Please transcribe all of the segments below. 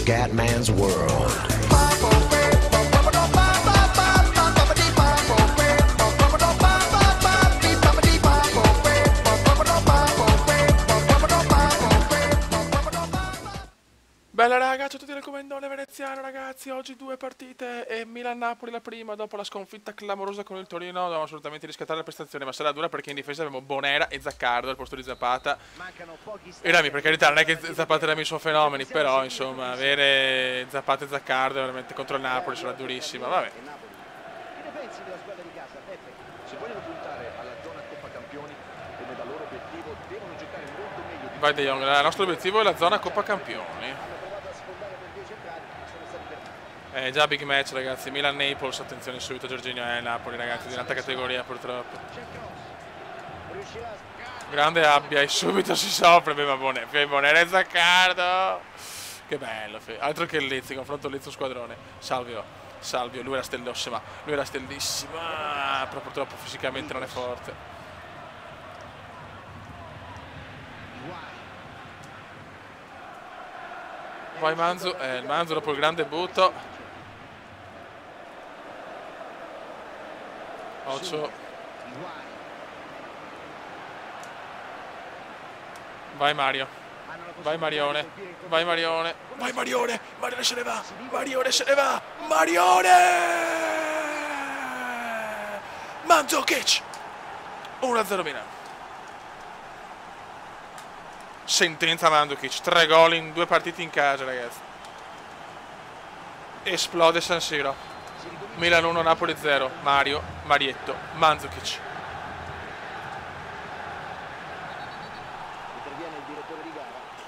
Scatman's World. Bella raga, ciao a tutti dal Comendone veneziano ragazzi, oggi due partite e Milan-Napoli la prima, dopo la sconfitta clamorosa con il Torino dobbiamo assolutamente riscattare la prestazione, ma sarà dura perché in difesa abbiamo Bonera e Zaccardo al posto di Zapata. E Rami, per carità, non è che Zapata e Rami sono fenomeni, però insomma avere Zapata e Zaccardo veramente contro il Napoli sarà durissima, vabbè. Che ne pensi della squadra di casa, Peppe? Se vogliono puntare alla zona Coppa Campioni, come dal loro obiettivo, devono giocare molto meglio di Vai De Jong, il nostro obiettivo è la zona Coppa Campioni. Già big match ragazzi, Milan-Naples, attenzione subito Jorginho Napoli ragazzi, di un'altra categoria purtroppo. Grande Abbia e subito si soffre, ma Bonera e Zaccardo. Che bello, altro che il Lizzi, confronto Lizzo squadrone. Salvio, lui era stellissima, però purtroppo fisicamente non è forte. Vai Manzu, il Manzu dopo il grande butto. Occhio. Vai Mario. Vai Marione. Marione se ne va. Marione! Mandzukic! 1-0 Milan. Sentenza Mandzukic, 3 gol in 2 partite in casa ragazzi. Esplode San Siro. Milan 1, Napoli 0, Marietto, Mandzukic.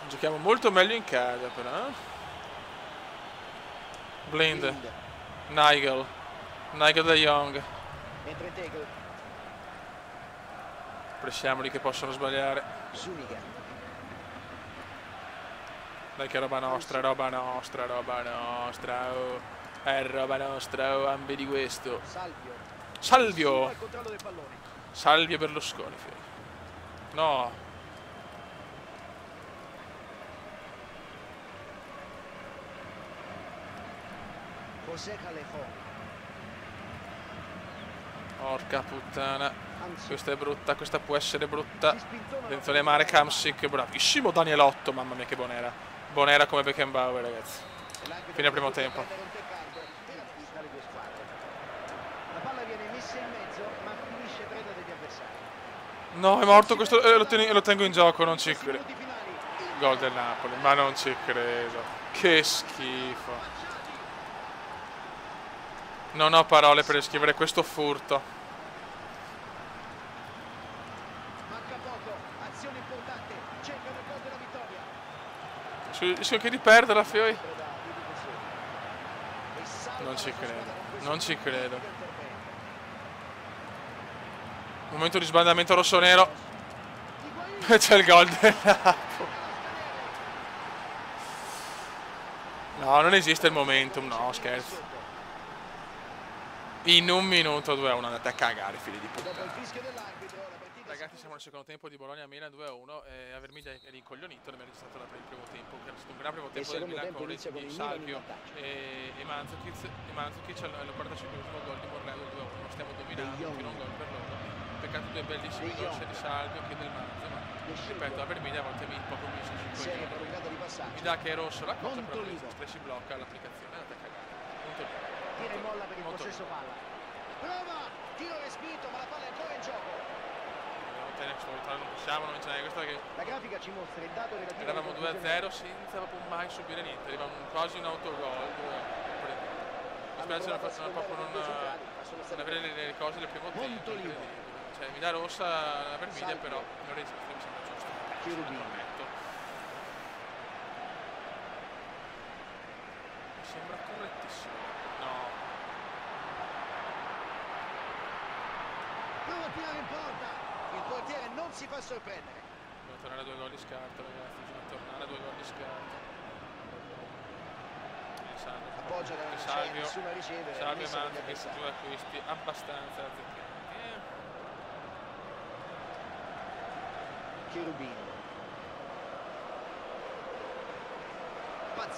Giochiamo molto meglio in casa però. Blind, Nigel De Jong. Pressiamoli che possono sbagliare. Dai che roba nostra, oh. È roba nostra, oh, vedi questo. Salvio Berlusconi. No. Porca puttana. Questa è brutta, questa può essere brutta. Attenzione Marek Hamsik, bravissimo Danielotto, mamma mia che Bonera come Beckenbauer ragazzi. Fine al primo tempo. No, è morto questo, lo tengo in gioco, non ci credo. Gol del Napoli, ma non ci credo. Che schifo. Non ho parole per descrivere questo furto. Rischio anche di perderla, Fioi. Non ci credo. Momento di sbandamento rossonero. C'è il gol del Napoli. No, non esiste il momentum, no, scherzo. In un minuto 2-1, andate a cagare, figli di puttana. Ragazzi, siamo nel secondo tempo di Bologna-Milan 2-1 e Avermiglia è rincoglionito, non è registrato per il primo tempo, che è stato un gran primo tempo del Milan con reti di Salvio e Mandzukic al 45esimo gol di Morello 2-1, stiamo dominando, fino a un gol per loro. Peccato due bellissimi gol sia di Salvio che del Manzo, ma ripeto, Avermiglia a volte mi dà che è rosso la cosa, però si blocca l'applicazione, andate a cagare. Tira in molla per il possesso palla. Prova! Tiro respinto, ma la palla è ancora in gioco. Non possiamo, non c'è questa che... La grafica ci mostra il dato relativo. Eravamo 2-0 senza proprio mai subire niente, arrivavamo quasi un autogol. Mi spiace proprio non avere le cose del primo tempo. Cioè mi dà rossa la Vermiglia, però non resiste, mi sembra giusto. Mi sembra correttissimo. No. Prova a tirare in porta. Il portiere non si fa sorprendere. Dobbiamo tornare a 2 gol di scarto ragazzi, bisogna tornare a 2 gol di scarto. Appoggia da Salvio nessuna riceve. Salvio e Manzo che sono 2 acquisti abbastanza azzeccati. Cherubino.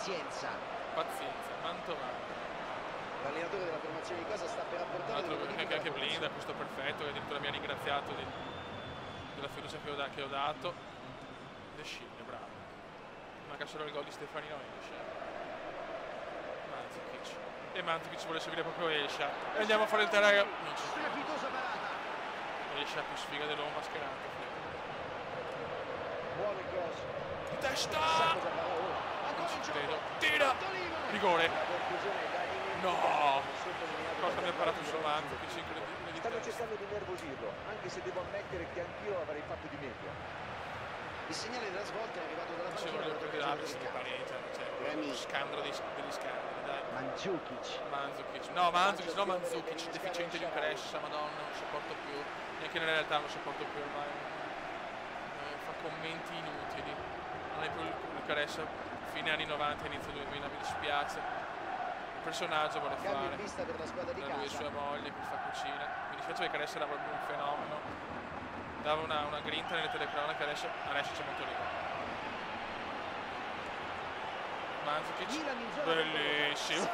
pazienza. Mantovano. L'allenatore della formazione di casa sta per apportare anche Blinda, questo perfetto, che addirittura mi ha ringraziato della fiducia che ho dato. De Scigne, bravo. Manca solo il gol di Stefanino Elsha. Mandzukic. E Mandzukic vuole seguire proprio Elsha. E andiamo a fare il terreno. Non ci sono. Strepitosa parata. Elsha più sfiga dell'uomo mascherato. Buono il cross. Di testa! Non ci credo. Tira! Rigore! No! Cosa mi ha parato su Mandzukic, incredibile di Stanno testa. cercando di nervosirlo, anche se devo ammettere che anch'io avrei fatto di meglio. Il segnale della svolta è arrivato dalla Ci panchina voglio della per difesa di del pareggio, cioè Rami. scandalo degli scandali, dai. Mandzukic. Mandzukic, deficiente di crescita, madonna, non sopporto più, neanche nella realtà non sopporto più ormai, fa commenti inutili, non è più il Crescia fine anni 90, inizio 2000, mi dispiace, il personaggio vuole Cambio fare, in vista per la squadra di da lui e casa. sua moglie che fa cucina, mi dispiace che Crescia era proprio un fenomeno, dava una grinta nelle telecronache, adesso c'è molto rigore. Mandzukic, bellissimo.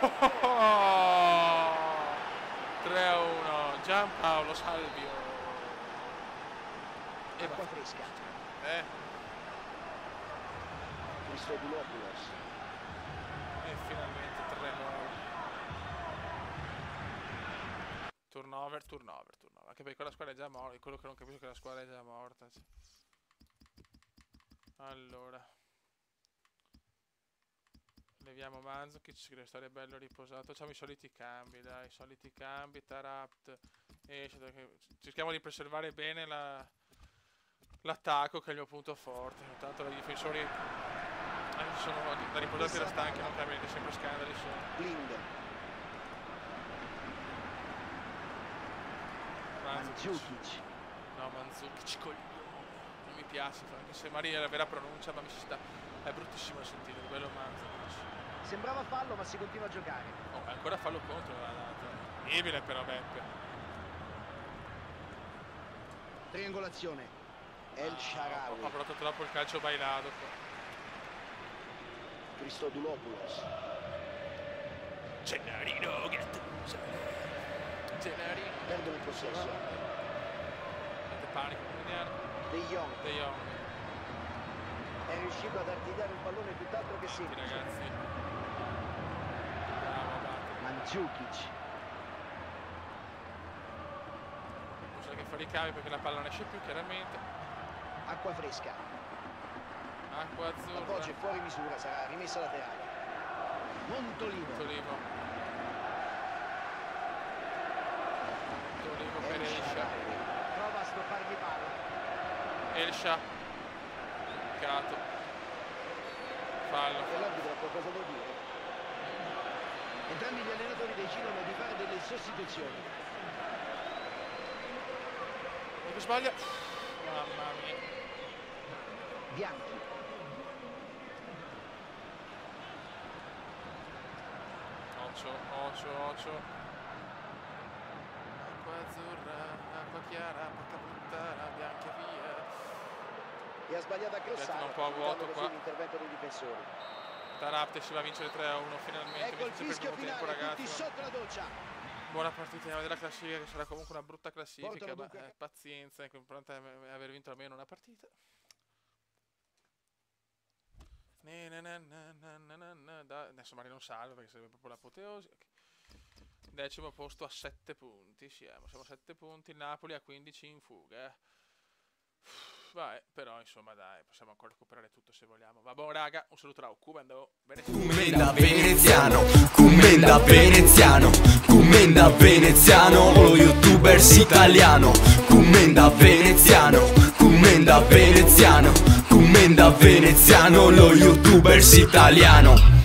3-1, Giampaolo Salvio. E Acqua fresca. Christodoulos. E finalmente 3-9. Turnover. Anche perché quella squadra è già morta. È quello che non capisco, che la squadra è già morta. Allora. Leviamo Mandzukic, che deve stare bello riposato. Facciamo i soliti cambi, dai, i soliti cambi. Taarabt esce, cerchiamo di preservare bene l'attacco, che è il mio punto forte. Intanto i difensori sono da riposati e da stanchi, non cambiano, sempre scandali sono. Blind. Mandzukic. No, Mandzukic coglione. Non mi piace, anche se Maria è la vera pronuncia, ma è bruttissimo da sentire, quello Mandzukic. Sembrava fallo, ma si continua a giocare. Oh, ancora fallo contro l'ha dato. Incredibile però Beppe. Triangolazione. El Shaarawy. Ho provato troppo il calcio bailado qua. Christodoulos. Gennarino, Gattuso. Gennarino. Perdono il possesso. Mette panico, vediamo. De Jong. De Jong. È riuscito ad artigliare un pallone tutt'altro che semplice. Ragazzi. Bravo, Mandzukic. Bisogna che fa ricambi perché la palla non esce più, chiaramente. Acqua fresca. Acqua azzurra. L'appoggio è fuori misura, sarà rimessa laterale. Montolivo. Montolivo per Elsha. Prova a stoppargli palla. Elsha. Peccato. Fallo. E l'arbitro ha qualcosa da dire. Entrambi gli allenatori decidono di fare delle sostituzioni. E che sbaglia. Mamma mia. Bianchi. Occhio. Acqua azzurra, acqua chiara, porca puttana, bianca via. E ha sbagliato a crossare. Un po' a vuoto qua. L'intervento dei difensori. Taarabt si va a vincere 3-1 finalmente. Ecco il fischio finale, tempo, tutti sotto la doccia. Buona partita della classifica, che sarà comunque una brutta classifica, ma dunque... pazienza, è importante aver vinto almeno una partita. Adesso magari non salva perché sarebbe proprio l'apoteosi. Decimo posto a 7 punti, siamo a 7 punti, il Napoli a 15 in fuga. Vai, però insomma dai, possiamo ancora recuperare tutto se vogliamo. Va buon raga, un saluto da Commenda Veneziano, Commenda Veneziano, Commenda Veneziano, lo youtubers italiano. Commenda Veneziano, Commenda Veneziano, Commenda Veneziano, lo youtubers italiano.